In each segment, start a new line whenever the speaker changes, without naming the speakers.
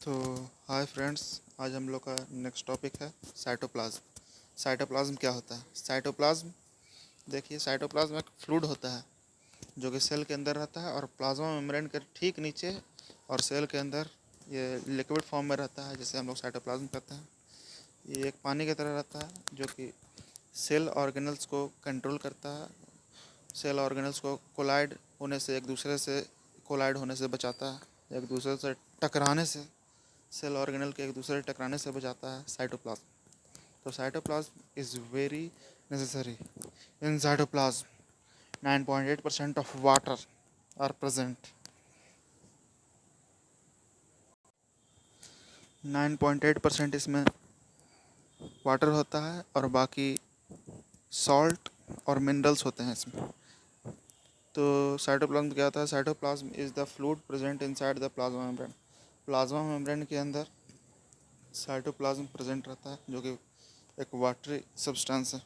तो hi friends, आज हम लोग का नेक्स्ट टॉपिक है साइटोप्लाज्म। साइटोप्लाज्म क्या होता है? साइटोप्लाज्म, देखिए, साइटोप्लाज्म एक फ्लूइड होता है जो कि सेल के अंदर रहता है और प्लाज्मा मेम्ब्रेन के ठीक नीचे और सेल के अंदर ये लिक्विड फॉर्म में रहता है, जिसे हम लोग साइटोप्लाज्म कहते हैं। ये एक पानी की तरह रहता है जो कि सेल ऑर्गेनल्स को कंट्रोल करता है, सेल ऑर्गेनल्स को कोलाइड होने से बचाता है, एक दूसरे से टकराने से, सेल ऑर्गेनल के एक दूसरे से टकराने से बचाता है साइटोप्लाज्म। तो cytoplasm is very necessary. In cytoplasm 9.8% of water are present. 9.8% इसमें वाटर होता है और बाकी सॉल्ट और मिनरल्स होते हैं इसमें। तो साइटोप्लाज्म क्या होता है? Cytoplasm is the fluid present inside the plasma membrane. Plasma membrane के अंदर साइटोप्लाज्म प्रेजेंट रहता है जो कि एक वाटरी सब्सटेंस है।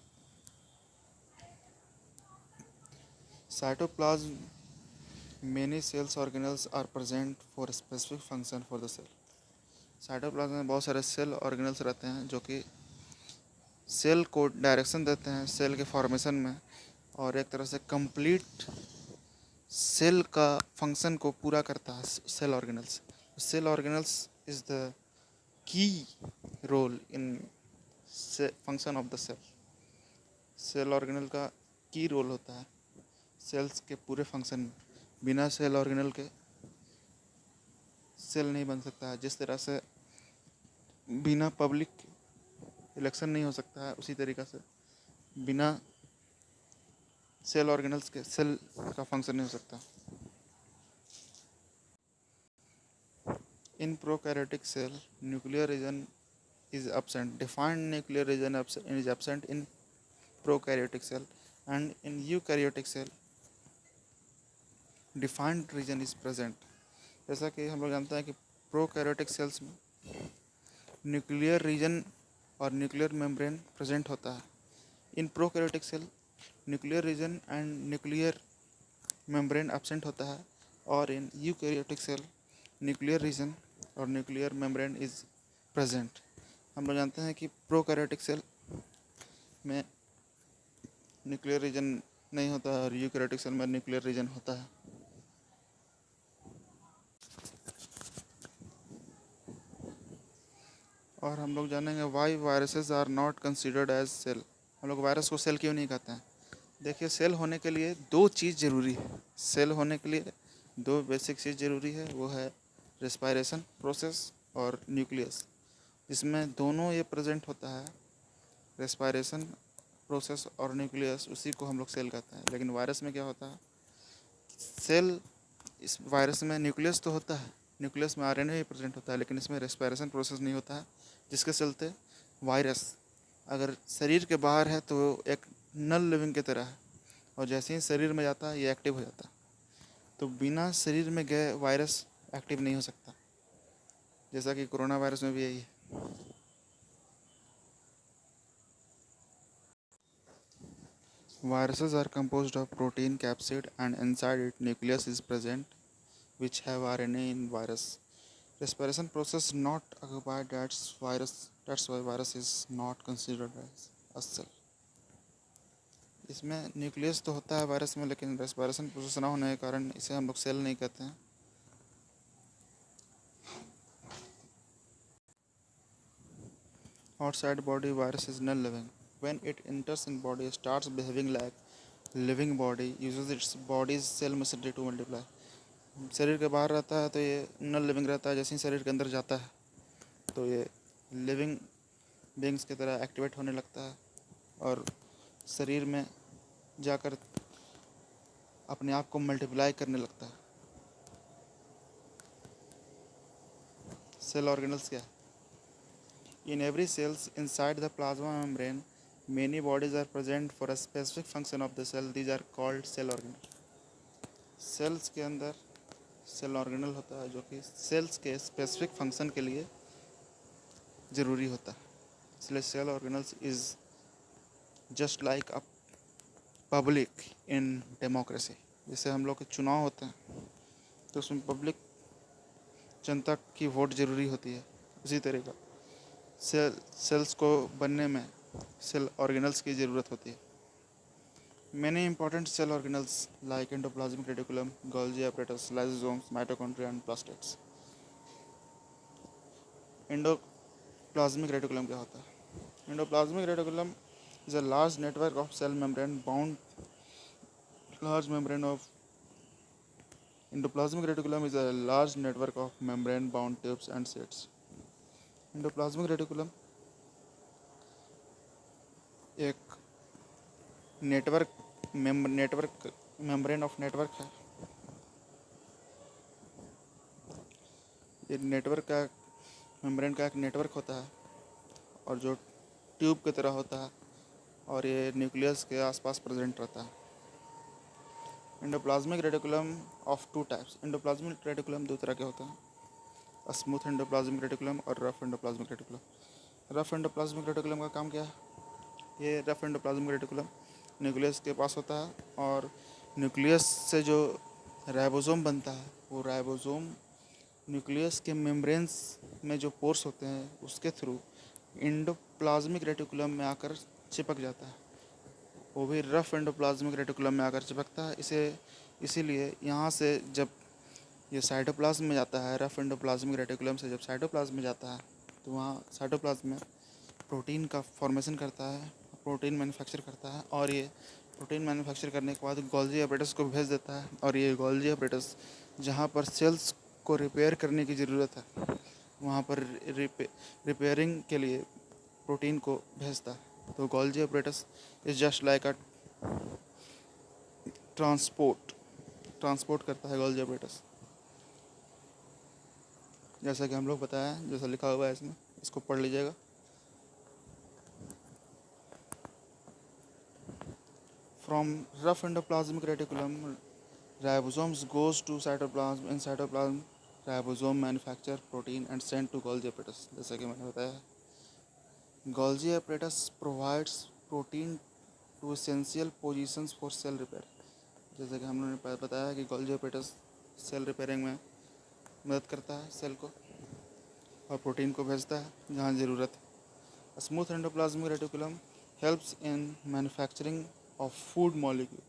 Cytoplasm many cells organelles are present for specific function for the cell. Cytoplasm में बहुत सारे सेल ऑर्गेनल्स रहते हैं जो कि सेल को डायरेक्शन देते हैं सेल के फॉर्मेशन में, और एक तरह से कंप्लीट सेल का फंक्शन को पूरा करता है cell organelles. Cell organelles is the key role in function of the cell. Cell organelle का की रोल होता है सेल्स के पूरे फंक्शन में। बिना सेल ऑर्गेनल के सेल नहीं बन सकता है। जिस तरह से बिना पब्लिक इलेक्शन नहीं हो सकता है, उसी तरीक़ा से बिना सेल ऑर्गेनल्स के सेल का फंक्शन नहीं हो सकता। In prokaryotic cell nuclear region is absent. Defined nuclear region is absent in prokaryotic cell, and in eukaryotic cell defined region is present. जैसा कि हम लोग जानते हैं कि प्रोकैरियोटिक सेल्स में न्यूक्लियर रीजन और न्यूक्लियर मेम्ब्रेन प्रेजेंट होता है। In prokaryotic cell nuclear region and nuclear membrane absent होता है, और in eukaryotic cell nuclear region और न्यूक्लियर मेम्ब्रेन इज प्रेजेंट। हम लोग जानते हैं कि प्रोकैरियोटिक सेल में न्यूक्लियर रीजन नहीं होता है और यूकैरियोटिक सेल में न्यूक्लियर रीजन होता है। और हम लोग जानेंगे why viruses are not considered as cell. हम लोग वायरस को सेल क्यों नहीं कहते हैं? देखिए, सेल होने के लिए दो चीज़ ज़रूरी है। सेल होने के लिए दो बेसिक चीज़ ज़रूरी है, वो है रेस्पायरेशन प्रोसेस और न्यूक्लियस। जिसमें दोनों ये प्रेजेंट होता है, रेस्पायरेशन प्रोसेस और न्यूक्लियस, उसी को हम लोग सेल कहते हैं। लेकिन वायरस में क्या होता है? सेल, इस वायरस में न्यूक्लियस तो होता है, न्यूक्लियस में आरएनए ही प्रेजेंट होता है, लेकिन इसमें रेस्पायरेशन प्रोसेस नहीं होता है, जिसके चलते वायरस अगर शरीर के बाहर है तो एक नल लिविंग की तरह है, और जैसे ही शरीर में जाता है ये एक्टिव हो जाता है। तो बिना शरीर में गए वायरस एक्टिव नहीं हो सकता, जैसा कि कोरोना वायरस में भी यही है। Viruses are composed of protein capsid, and inside it nucleus is present which have RNA in virus. Respiration process not occupied, that's why virus is not considered as a cell. इसमें nucleus तो होता है virus में, लेकिन respiration process ना होने के कारण इसे हम लोग सेल नहीं कहते हैं। Outside body virus is non-living. When it enters in body, it starts behaving like living body, uses its body's cell machinery to multiply. शरीर के बाहर रहता है तो ये नॉन लिविंग रहता है, जैसे ही शरीर के अंदर जाता है तो ये लिविंग बींग्स की तरह एक्टिवेट होने लगता है और शरीर में जाकर अपने आप को मल्टीप्लाई करने लगता है। सेल ऑर्गेनल्स क्या है? In every cells inside the plasma membrane, many bodies are present for a specific function of the cell. These are called cell organelles. Cells के अंदर सेल ऑर्गेनल होता है जो कि सेल्स के स्पेसिफिक फंक्शन के लिए ज़रूरी होता है। इसलिए cell organelles is just like a public in democracy. जैसे हम लोग के चुनाव होते हैं तो उसमें पब्लिक जनता की वोट ज़रूरी होती है, उसी तरीका सेल्स को बनने में सेल ऑर्गेनल्स की ज़रूरत होती है। Many important cell organelles like endoplasmic reticulum, Golgi apparatus, lysosomes, mitochondria and plastids। Endoplasmic reticulum क्या होता है? Endoplasmic reticulum is a large network of cell membrane bound large membrane of endoplasmic reticulum is a large network of membrane bound tubes and sheets। Endoplasmic reticulum एक network membrane of network है। ये network का membrane का एक network होता है और जो ट्यूब की तरह होता है और ये न्यूक्लियस के आसपास प्रेजेंट रहता है। Endoplasmic reticulum of two types. Endoplasmic reticulum दो तरह के होते हैं, स्मूथ एंडोप्लाज्मिक रेटिकुलम और rough endoplasmic reticulum. Rough endoplasmic reticulum का काम क्या है? ये रफ एंडोप्लाज्मिक रेटिकुलम न्यूक्लियस के पास होता है और न्यूक्लियस से जो राइबोसोम बनता है वो राइबोसोम न्यूक्लियस के मेम्ब्रेन्स में जो पोर्स होते हैं उसके थ्रू एंडोप्लाज्मिक रेटिकुलम में आकर चिपक जाता है। वो भी रफ एंडोप्लाज्मिक रेटिकुलम में आकर चिपकता है। इसीलिए यहाँ से जब ये साइटोप्लाज्म में जाता है, रफ एंडोप्लाज्मिक रेटिकुलम से जब साइटोप्लाज्म में जाता है तो वहाँ साइटोप्लाज्म में प्रोटीन का फॉर्मेशन करता है, प्रोटीन मैन्युफैक्चर करता है और ये प्रोटीन मैन्युफैक्चर करने के बाद गोल्जी apparatus को भेज देता है और ये गोल्जी apparatus जहाँ पर सेल्स को रिपेयर करने की ज़रूरत है वहाँ पर रिपेयरिंग के लिए प्रोटीन को भेजता है। तो Golgi apparatus is just like a transport करता है गोल्जी apparatus। जैसा कि हम लोग बताया, जैसा लिखा हुआ है इसमें, इसको पढ़ लीजिएगा। From rough endoplasmic reticulum ribosomes goes to cytoplasm. In cytoplasm ribosome manufacture protein and send to Golgi apparatus। जैसा कि मैंने बताया, Golgi apparatus provides protein to essential positions for cell repair. जैसे कि हम लोगों ने बताया कि गोल्जी apparatus सेल रिपेयरिंग में मदद करता है सेल को और प्रोटीन को भेजता है जहाँ ज़रूरत है। Smooth endoplasmic reticulum helps in manufacturing of food molecule,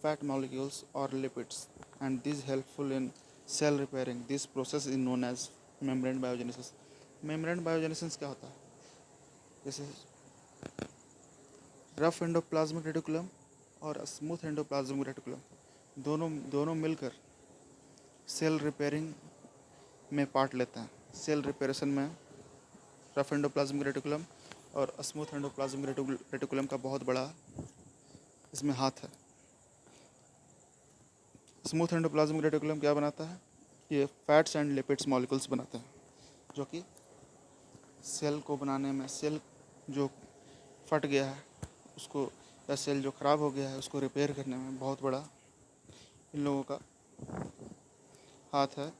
fat molecules or lipids, and this helpful in cell repairing. This process is known as membrane biogenesis। membrane biogenesis क्या होता है? जैसे रफ एंडोप्लाज्मिक रेटिकुलम और smooth endoplasmic reticulum दोनों मिलकर cell repairing में part लेते हैं। सेल रिपेरेशन में रफ एंडोप्लाज्मिक रेटिकुलम और स्मूथ एंडोप्लाज्मिक रेटिकुलम का बहुत बड़ा इसमें हाथ है। स्मूथ एंडोप्लाज्मिक रेटिकुलम क्या बनाता है? ये फैट्स एंड लिपिड्स मॉलिक्यूल्स बनाते हैं जो कि सेल को बनाने में, सेल जो फट गया है उसको या सेल जो ख़राब हो गया है उसको रिपेयर करने में बहुत बड़ा इन लोगों का हाथ है,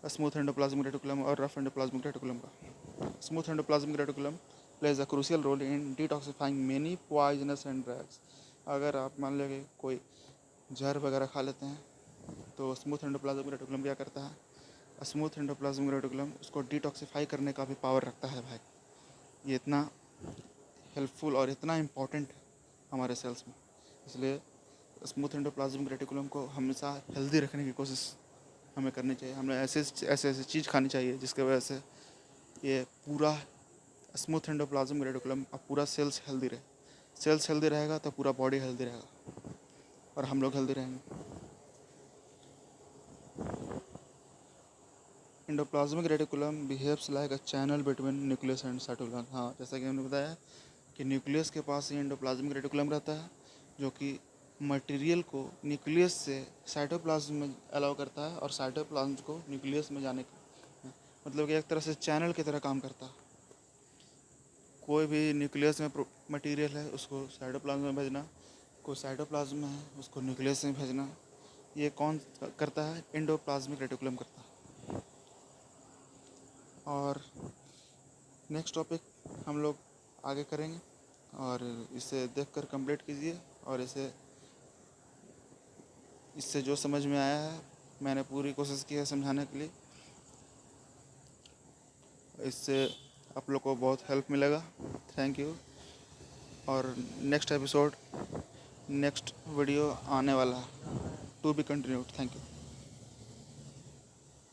स्मूथ एंडोप्लाज्मिक रेटिकुलम और रफ एंडोप्लाज्मिक रेटिकुलम का। Smooth endoplasmic reticulum plays a crucial role in detoxifying many poisonous and drugs. अगर आप मान लो कि कोई जहर वगैरह खा लेते हैं तो स्मूथ एंडोप्लाज्मिक रेटिकुलम क्या करता है? स्मूथ एंडोप्लाज्मिक रेटिकुलम उसको डिटॉक्सिफाई करने का भी पावर रखता है भाई। ये इतना हेल्पफुल और इतना इम्पोर्टेंट है हमारे सेल्स में, इसलिए स्मूथ एंडोप्लाज्मिक रेटिकुलम को हमेशा हेल्दी रखने की कोशिश हमें करनी चाहिए। हमें ऐसे चीज़ खानी चाहिए जिसके वजह से ये पूरा स्मूथ एंडोप्लाज्मिक रेटिकुलम और पूरा सेल्स हेल्दी रहे। सेल्स हेल्दी रहेगा तो पूरा बॉडी हेल्दी रहेगा और हम लोग हेल्दी रहेंगे। Endoplasmic reticulum behaves like a channel between nucleus and cytoplasm. हाँ, जैसा कि हमने बताया कि न्यूक्लियस के पास ही एंडोप्लाज्मिक रेटिकुलम रहता है जो कि मटेरियल को न्यूक्लियस से साइटोप्लाज्म में अलाउ करता है और साइटोप्लाज्म को न्यूक्लियस में जाने का, मतलब कि एक तरह से चैनल की तरह काम करता है। कोई भी न्यूक्लियस में मटेरियल है उसको साइटोप्लाज्म में भेजना, कोई साइटोप्लाज्म में है उसको न्यूक्लियस में भेजना, ये कौन करता है? एंडोप्लाज्मिक रेटिकुलम करता है। और नेक्स्ट टॉपिक हम लोग आगे करेंगे और इसे देखकर कंप्लीट कीजिए और इससे जो समझ में आया है मैंने पूरी कोशिश की है समझाने के लिए। इससे आप लोग को बहुत हेल्प मिलेगा। Thank you. और नेक्स्ट वीडियो आने वाला है, to be continued. Thank you.